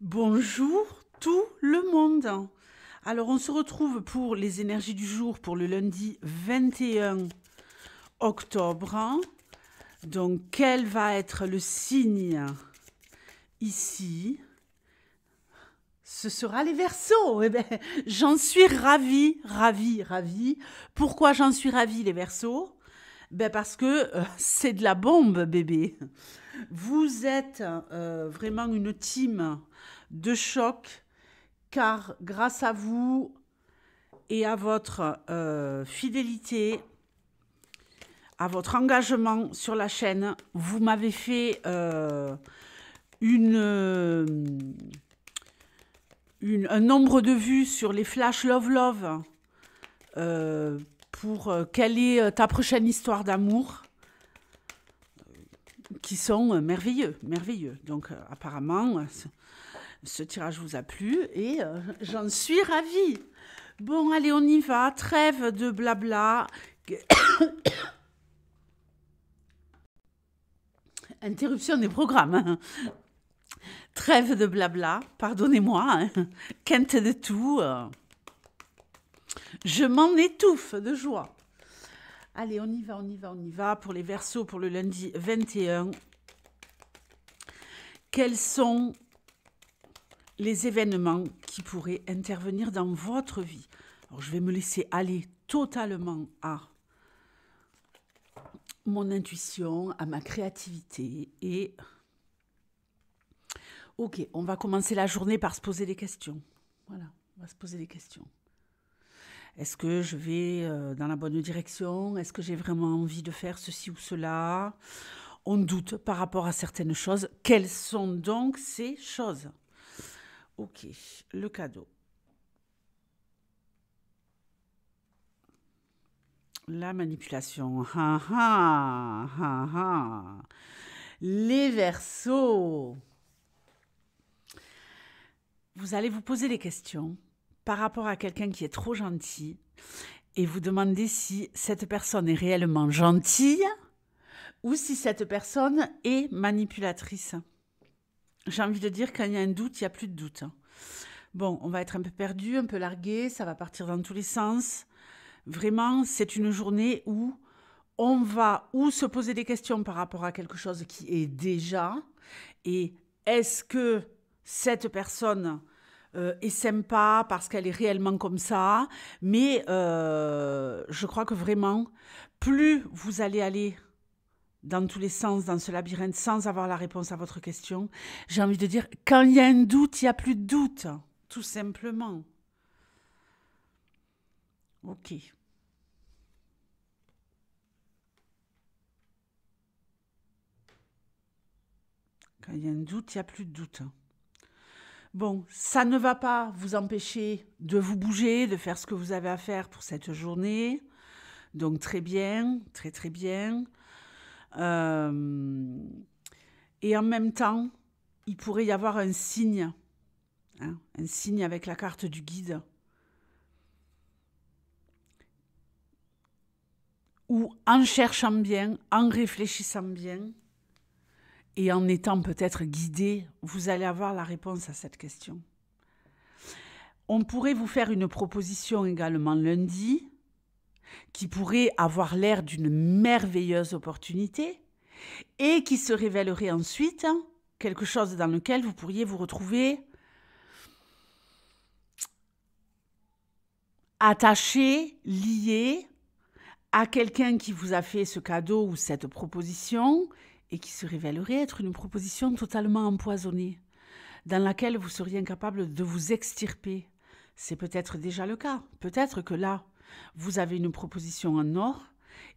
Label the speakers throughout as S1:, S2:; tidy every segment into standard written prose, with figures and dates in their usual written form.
S1: Bonjour tout le monde. Alors on se retrouve pour les énergies du jour pour le lundi 21 octobre. Donc quel va être le signe ici? Ce sera les Verseaux. Eh ben, j'en suis ravie, ravie, ravie. Pourquoi j'en suis ravie les Verseaux? Ben parce que c'est de la bombe bébé. Vous êtes vraiment une team de choc, car grâce à vous et à votre fidélité, à votre engagement sur la chaîne, vous m'avez fait un nombre de vues sur les Flash Love Love pour quelle est ta prochaine histoire d'amour, qui sont merveilleux, merveilleux. Donc apparemment, ce tirage vous a plu et j'en suis ravie. Bon, allez, on y va. Trêve de blabla. Interruption des programmes. Hein. Trêve de blabla. Pardonnez-moi. Hein. Quinte de tout. Je m'en étouffe de joie. Allez, on y va, on y va, on y va. Pour les Verseaux, pour le lundi 21. Quels sont les événements qui pourraient intervenir dans votre vie? Alors, je vais me laisser aller totalement à mon intuition, à ma créativité et... Ok, on va commencer la journée par se poser des questions. Voilà, on va se poser des questions. Est-ce que je vais dans la bonne direction? Est-ce que j'ai vraiment envie de faire ceci ou cela? On doute par rapport à certaines choses. Quelles sont donc ces choses? Ok, le cadeau. La manipulation. Les Verseaux. Vous allez vous poser des questions par rapport à quelqu'un qui est trop gentil et vous demander si cette personne est réellement gentille ou si cette personne est manipulatrice. J'ai envie de dire, quand il y a un doute, il n'y a plus de doute. Bon, on va être un peu perdu, un peu largué, ça va partir dans tous les sens. Vraiment, c'est une journée où on va se poser des questions par rapport à quelque chose qui est déjà. Et est-ce que cette personne est sympa parce qu'elle est réellement comme ça? Mais je crois que vraiment, plus vous allez aller dans tous les sens, dans ce labyrinthe, sans avoir la réponse à votre question, j'ai envie de dire, quand il y a un doute, il n'y a plus de doute, tout simplement. Ok. Quand il y a un doute, il n'y a plus de doute. Bon, ça ne va pas vous empêcher de vous bouger, de faire ce que vous avez à faire pour cette journée. Donc très bien, très très bien. Et en même temps, il pourrait y avoir un signe, hein, un signe avec la carte du guide, où en cherchant bien, en réfléchissant bien, et en étant peut-être guidé, vous allez avoir la réponse à cette question. On pourrait vous faire une proposition également lundi, qui pourrait avoir l'air d'une merveilleuse opportunité, et qui se révélerait ensuite quelque chose dans lequel vous pourriez vous retrouver attaché, lié à quelqu'un qui vous a fait ce cadeau ou cette proposition et qui se révélerait être une proposition totalement empoisonnée, dans laquelle vous seriez incapable de vous extirper. C'est peut-être déjà le cas. Peut-être que là, vous avez une proposition en or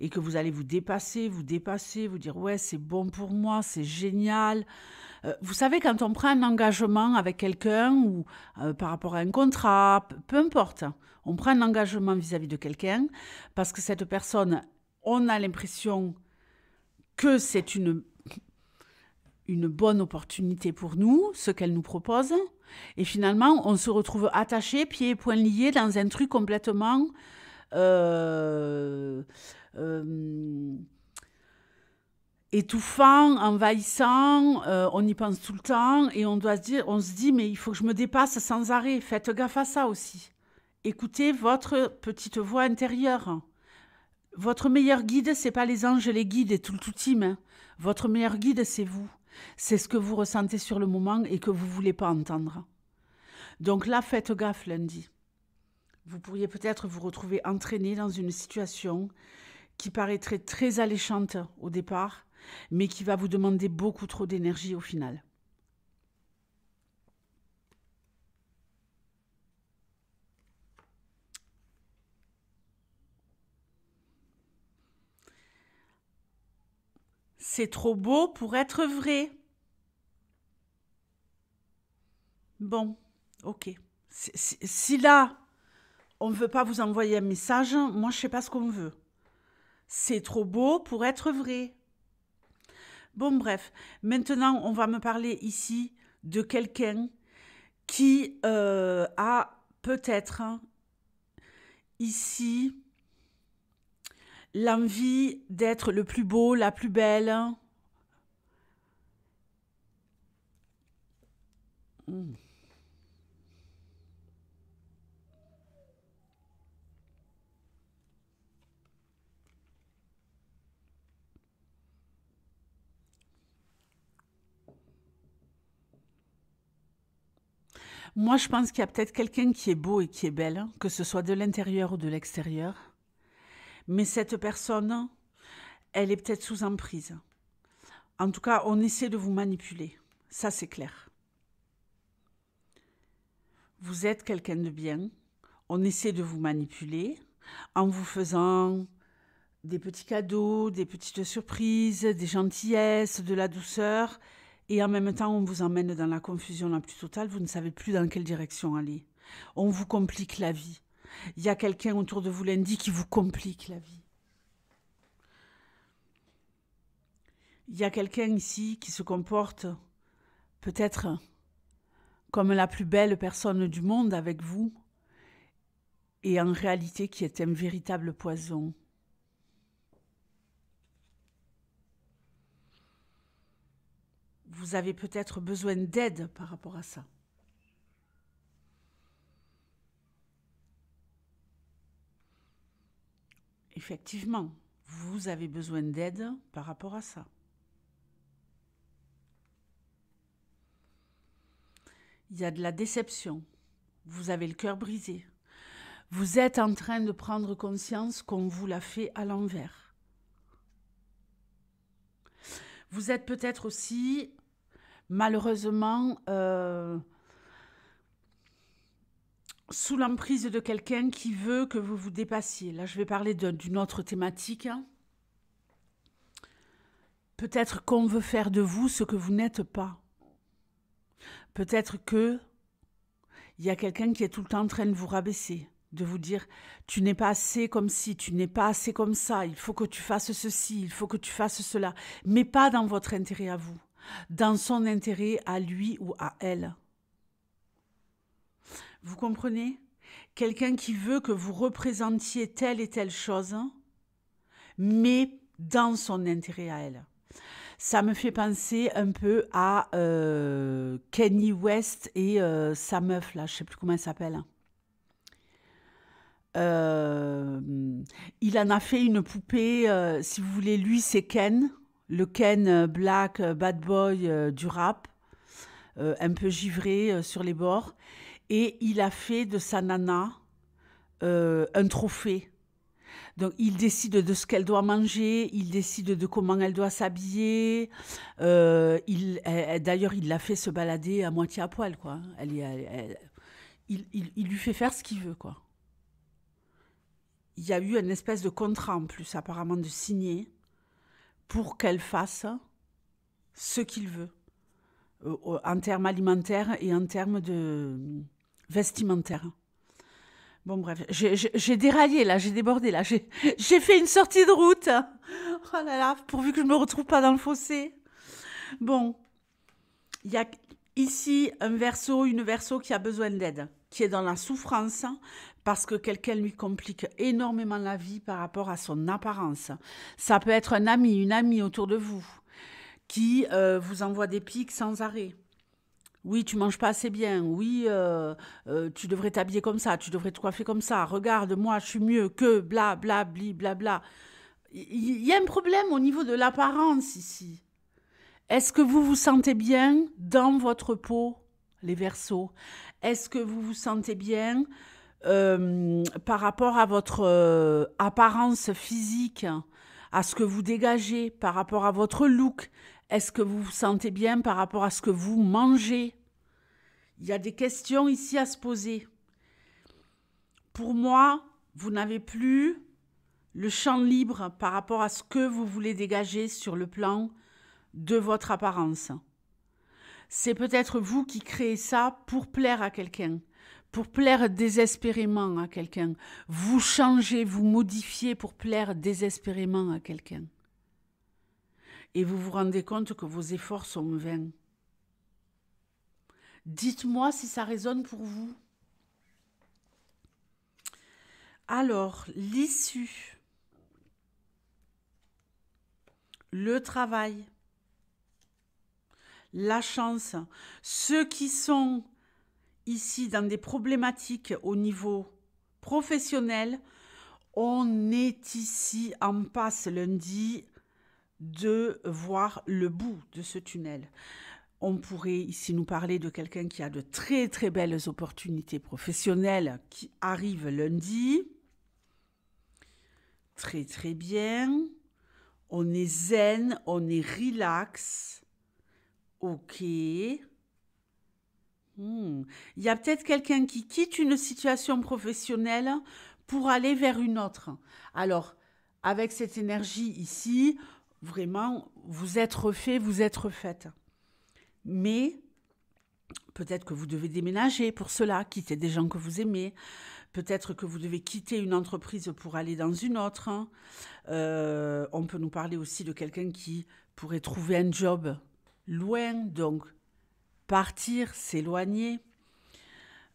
S1: et que vous allez vous dépasser, vous dire « ouais, c'est bon pour moi, c'est génial ». Vous savez, quand on prend un engagement avec quelqu'un ou par rapport à un contrat, peu importe, on prend un engagement vis-à-vis de quelqu'un parce que cette personne, on a l'impression que c'est une bonne opportunité pour nous, ce qu'elle nous propose. Et finalement, on se retrouve attaché, pieds et poings liés dans un truc complètement... étouffant, envahissant, on y pense tout le temps et on se dit, mais il faut que je me dépasse sans arrêt. Faites gaffe à ça aussi. Écoutez votre petite voix intérieure. Votre meilleur guide, c'est pas les anges, les guides et tout le tout team, hein. Votre meilleur guide, c'est vous. C'est ce que vous ressentez sur le moment et que vous voulez pas entendre. Donc là, faites gaffe lundi. Vous pourriez peut-être vous retrouver entraîné dans une situation qui paraîtrait très alléchante au départ, mais qui va vous demander beaucoup trop d'énergie au final. C'est trop beau pour être vrai. Bon, ok. Si là, on ne veut pas vous envoyer un message, moi je ne sais pas ce qu'on veut. C'est trop beau pour être vrai. Bon, bref. Maintenant, on va me parler ici de quelqu'un qui a peut-être ici l'envie d'être le plus beau, la plus belle. Moi, je pense qu'il y a peut-être quelqu'un qui est beau et qui est belle, que ce soit de l'intérieur ou de l'extérieur. Mais cette personne, elle est peut-être sous emprise. En tout cas, on essaie de vous manipuler. Ça, c'est clair. Vous êtes quelqu'un de bien. On essaie de vous manipuler en vous faisant des petits cadeaux, des petites surprises, des gentillesses, de la douceur. Et en même temps, on vous emmène dans la confusion la plus totale. Vous ne savez plus dans quelle direction aller. On vous complique la vie. Il y a quelqu'un autour de vous lundi qui vous complique la vie. Il y a quelqu'un ici qui se comporte peut-être comme la plus belle personne du monde avec vous et en réalité qui est un véritable poison. Vous avez peut-être besoin d'aide par rapport à ça. Effectivement, vous avez besoin d'aide par rapport à ça. Il y a de la déception. Vous avez le cœur brisé. Vous êtes en train de prendre conscience qu'on vous l'a fait à l'envers. Vous êtes peut-être aussi, malheureusement, sous l'emprise de quelqu'un qui veut que vous vous dépassiez. Là, je vais parler d'une autre thématique. Peut-être qu'on veut faire de vous ce que vous n'êtes pas. Peut-être que il y a quelqu'un qui est tout le temps en train de vous rabaisser, de vous dire « tu n'es pas assez comme ci, tu n'es pas assez comme ça, il faut que tu fasses ceci, il faut que tu fasses cela », mais pas dans votre intérêt à vous, dans son intérêt à lui ou à elle. Vous comprenez? Quelqu'un qui veut que vous représentiez telle et telle chose, mais dans son intérêt à elle. Ça me fait penser un peu à Kanye West et sa meuf, là, je ne sais plus comment elle s'appelle. Il en a fait une poupée, si vous voulez, lui c'est Ken, le Ken black bad boy du rap, un peu givré sur les bords, et il a fait de sa nana un trophée. Donc, il décide de ce qu'elle doit manger, il décide de comment elle doit s'habiller. D'ailleurs, il l'a fait se balader à moitié à poil, quoi. Il lui fait faire ce qu'il veut, quoi. Il y a eu une espèce de contrat, en plus, apparemment, de signer pour qu'elle fasse ce qu'il veut, en termes alimentaires et en termes de vestimentaires. Bon, bref, j'ai déraillé, là, j'ai débordé, là, j'ai fait une sortie de route. Oh là là, pourvu que je ne me retrouve pas dans le fossé. Bon, il y a ici une verso qui a besoin d'aide, qui est dans la souffrance parce que quelqu'un lui complique énormément la vie par rapport à son apparence. Ça peut être un ami, une amie autour de vous qui vous envoie des pics sans arrêt. Oui, tu manges pas assez bien. Oui, tu devrais t'habiller comme ça. Tu devrais te coiffer comme ça. Regarde, moi, je suis mieux que bla bla bli bla bla. Il y a un problème au niveau de l'apparence ici. Est-ce que vous vous sentez bien dans votre peau, les Verseaux? Est-ce que vous vous sentez bien par rapport à votre apparence physique, à ce que vous dégagez, par rapport à votre look? Est-ce que vous vous sentez bien par rapport à ce que vous mangez? Il y a des questions ici à se poser. Pour moi, vous n'avez plus le champ libre par rapport à ce que vous voulez dégager sur le plan de votre apparence. C'est peut-être vous qui créez ça pour plaire à quelqu'un, pour plaire désespérément à quelqu'un. Vous changez, vous modifiez pour plaire désespérément à quelqu'un. Et vous vous rendez compte que vos efforts sont vains. Dites-moi si ça résonne pour vous. Alors, l'issue, le travail, la chance, ceux qui sont ici dans des problématiques au niveau professionnel, on est ici en passe lundi de voir le bout de ce tunnel. On pourrait ici nous parler de quelqu'un qui a de très très belles opportunités professionnelles qui arrivent lundi. Très très bien. On est zen, on est relax. Ok. Il y a peut-être quelqu'un qui quitte une situation professionnelle pour aller vers une autre. Alors, avec cette énergie ici, vraiment, vous êtes refait, vous êtes refaite. Mais peut-être que vous devez déménager pour cela, quitter des gens que vous aimez. Peut-être que vous devez quitter une entreprise pour aller dans une autre. On peut nous parler aussi de quelqu'un qui pourrait trouver un job loin, donc partir, s'éloigner,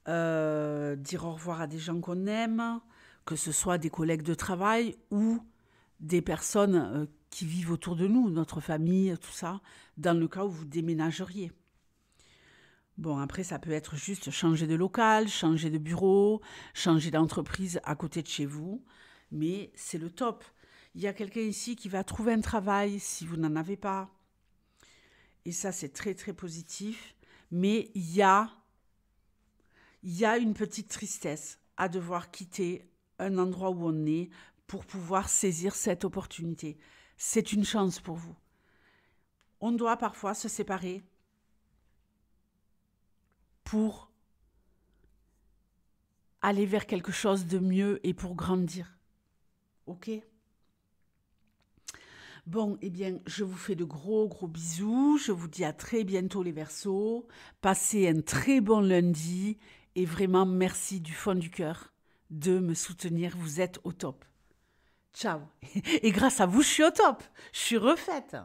S1: dire au revoir à des gens qu'on aime, que ce soit des collègues de travail ou des personnes qui vivent autour de nous, notre famille, tout ça, dans le cas où vous déménageriez. Bon, après, ça peut être juste changer de local, changer de bureau, changer d'entreprise à côté de chez vous, mais c'est le top. Il y a quelqu'un ici qui va trouver un travail si vous n'en avez pas. Et ça, c'est très, très positif. Mais il y a une petite tristesse à devoir quitter un endroit où on est pour pouvoir saisir cette opportunité. C'est une chance pour vous. On doit parfois se séparer pour aller vers quelque chose de mieux et pour grandir. Ok ? Bon, eh bien, je vous fais de gros, gros bisous. Je vous dis à très bientôt les Verseaux. Passez un très bon lundi et vraiment merci du fond du cœur de me soutenir. Vous êtes au top. Ciao. Et grâce à vous, je suis au top. Je suis refaite.